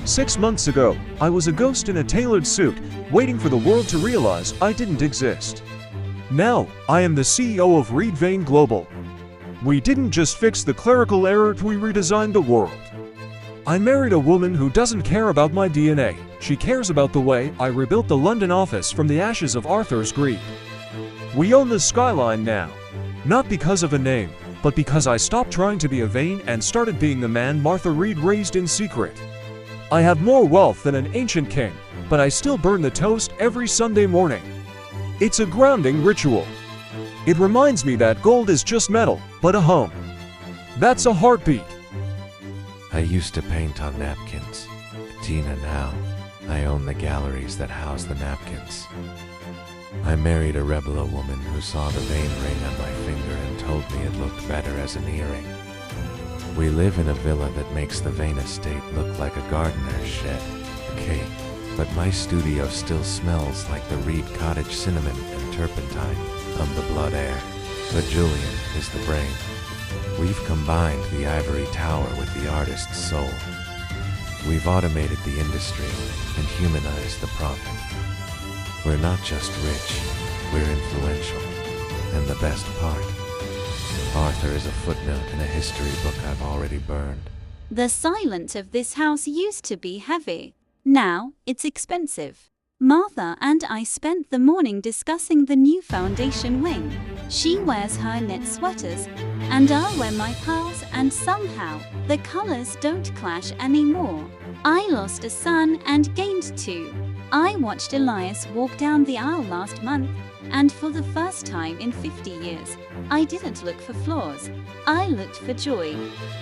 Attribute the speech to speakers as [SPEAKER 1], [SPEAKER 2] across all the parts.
[SPEAKER 1] 6 months ago, I was a ghost in a tailored suit, waiting for the world to realize I didn't exist. Now, I am the CEO of Reed Vane Global. We didn't just fix the clerical error, we redesigned the world. I married a woman who doesn't care about my DNA. She cares about the way I rebuilt the London office from the ashes of Arthur's greed. We own the skyline now. Not because of a name, but because I stopped trying to be a Vane and started being the man Martha Reed raised in secret. I have more wealth than an ancient king, but I still burn the toast every Sunday morning. It's a grounding ritual. It reminds me that gold is just metal, but a home. That's a heartbeat.
[SPEAKER 2] I used to paint on napkins. Tina now. I own the galleries that house the napkins. I married a Rebelo woman who saw the Vane ring on my finger and told me it looked better as an earring. We live in a villa that makes the Vane estate look like a gardener's shed. Okay, but my studio still smells like the Reed Cottage cinnamon and turpentine. I'm the blood heir, but Julian is the brain. We've combined the ivory tower with the artist's soul. We've automated the industry and humanized the profit. We're not just rich, we're influential. And the best part, Arthur is a footnote in a history book I've already burned.
[SPEAKER 3] The silence of this house used to be heavy. Now, it's expensive. Martha and I spent the morning discussing the new foundation wing. She wears her knit sweaters, and I'll wear my pearls, and somehow, the colors don't clash anymore. I lost a son and gained two. I watched Elias walk down the aisle last month, and for the first time in 50 years, I didn't look for flaws. I looked for joy.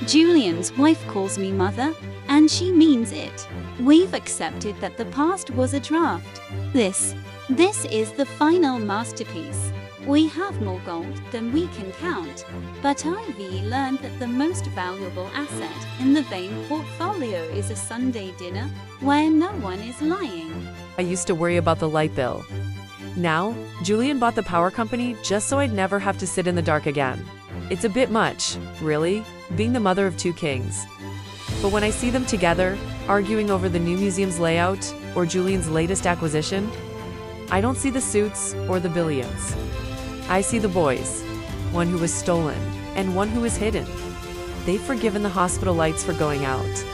[SPEAKER 3] Julian's wife calls me mother, and she means it. We've accepted that the past was a draft. This is the final masterpiece. We have more gold than we can count, but Ivy learned that the most valuable asset in the Vane portfolio is a Sunday dinner where no one is lying.
[SPEAKER 4] I used to worry about the light bill. Now, Julian bought the power company just so I'd never have to sit in the dark again. It's a bit much, really, being the mother of two kings. But when I see them together, arguing over the new museum's layout or Julian's latest acquisition, I don't see the suits or the billions. I see the boys, one who was stolen and one who was hidden. They've forgiven the hospital lights for going out.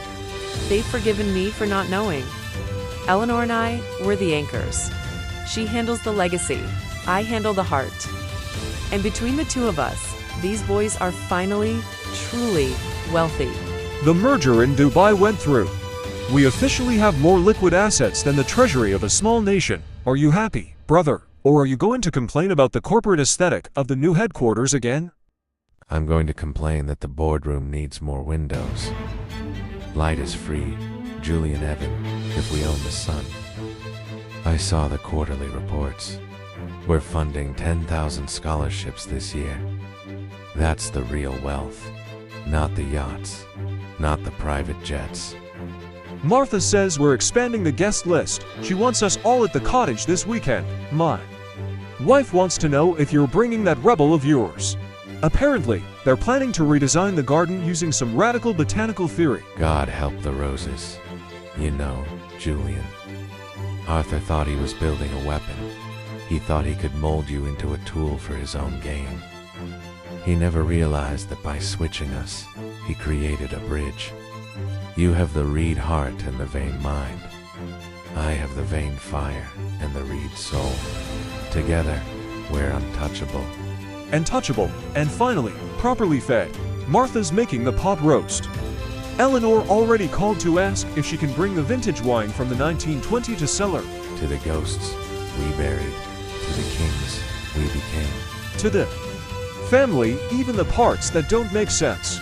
[SPEAKER 4] They've forgiven me for not knowing. Eleanor and I were the anchors. She handles the legacy, I handle the heart. And between the two of us, these boys are finally, truly wealthy.
[SPEAKER 1] The merger in Dubai went through. We officially have more liquid assets than the treasury of a small nation. Are you happy, brother? Or are you going to complain about the corporate aesthetic of the new headquarters again?
[SPEAKER 2] I'm going to complain that the boardroom needs more windows. Light is free, Julian Evan, if we own the sun. I saw the quarterly reports. We're funding 10,000 scholarships this year. That's the real wealth, not the yachts, not the private jets.
[SPEAKER 1] Martha says we're expanding the guest list. She wants us all at the cottage this weekend. My wife wants to know if you're bringing that rebel of yours. Apparently, they're planning to redesign the garden using some radical botanical theory.
[SPEAKER 2] God help the roses. You know, Julian. Arthur thought he was building a weapon. He thought he could mold you into a tool for his own gain. He never realized that by switching us, he created a bridge. You have the Reed heart and the Vane mind. I have the Vane fire and the Reed soul. Together, we're untouchable.
[SPEAKER 1] Untouchable, and finally, properly fed. Martha's making the pot roast. Eleanor already called to ask if she can bring the vintage wine from the 1920 to sell her.
[SPEAKER 2] To the ghosts we buried, to the kings we became.
[SPEAKER 1] To the family, even the parts that don't make sense.